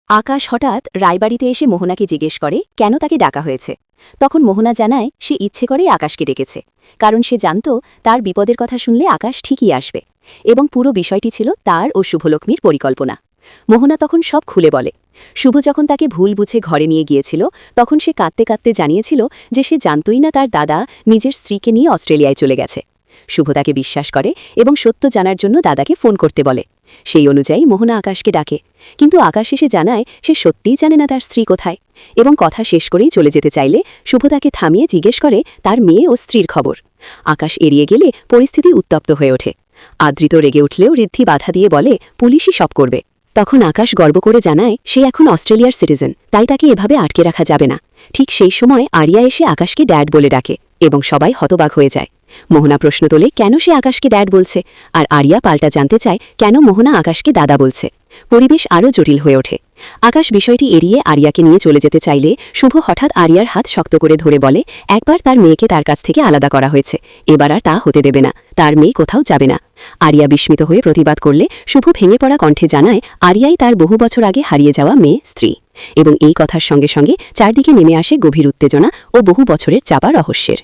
আকাশ হঠাৎ রায়বাড়িতে এসে মোহনাকে জিজ্ঞেস করে কেন তাকে ডাকা হয়েছে। তখন মোহনা জানায় সে ইচ্ছে করেই আকাশকে ডেকেছে, কারণ সে জানত তার বিপদের কথা শুনলে আকাশ ঠিকই আসবে, এবং পুরো বিষয়টি ছিল তার ও শুভলক্ষ্মীর পরিকল্পনা। মোহনা তখন সব খুলে বলে। শুভ যখন তাকে ভুল বুঝে ঘরে নিয়ে গিয়েছিল, তখন সে কাঁদতে কাঁদতে জানিয়েছিল যে সে জানতই না তার দাদা নিজের স্ত্রীকে নিয়ে অস্ট্রেলিয়ায় চলে গেছে। শুভ তাকে বিশ্বাস করে এবং সত্য জানার জন্য দাদাকে ফোন করতে বলে। সেই অনুযায়ী মোহনা আকাশকে ডাকে, কিন্তু আকাশ এসে জানায় সে সত্যিই জানে না তার স্ত্রী কোথায়, এবং কথা শেষ করেই চলে যেতে চাইলে শুভ তাকে থামিয়ে জিজ্ঞেস করে তার মেয়ে ও স্ত্রীর খবর। আকাশ এড়িয়ে গেলে পরিস্থিতি উত্তপ্ত হয়ে ওঠে। আদ্রিত রেগে উঠলেও ঋদ্ধি বাধা দিয়ে বলে পুলিশই সব করবে। তখন আকাশ গর্ব করে জানায় সে এখন অস্ট্রেলিয়ার সিটিজেন, তাই তাকে এভাবে আটকে রাখা যাবে না। ঠিক সেই সময় আরিয়া এসে আকাশকে ড্যাড বলে ডাকে এবং সবাই হতবাক হয়ে যায়। মোহনা প্রশ্ন তোলে কেন সে আকাশকে ড্যাড বলছে, আর আরিয়া পাল্টা জানতে চায় কেন মোহনা আকাশকে দাদা বলছে। পরিবেশ আরও জটিল হয়ে ওঠে। আকাশ বিষয়টি এড়িয়ে আরিয়াকে নিয়ে চলে যেতে চাইলে শুভ হঠাৎ আরিয়ার হাত শক্ত করে ধরে বলে একবার তার মেয়েকে তার কাছ থেকে আলাদা করা হয়েছে, এবার আর তা হতে দেবে না, তার মেয়ে কোথাও যাবে না। আরিয়া বিস্মিত হয়ে প্রতিবাদ করলে শুভ ভেঙে পড়া কণ্ঠে জানায় আরিয়াই তার বহু বছর আগে হারিয়ে যাওয়া মেয়ে স্ত্রী, এবং এই কথার সঙ্গে সঙ্গে চারদিকে নেমে আসে গভীর উত্তেজনা ও বহু বছরের চাপা রহস্যের।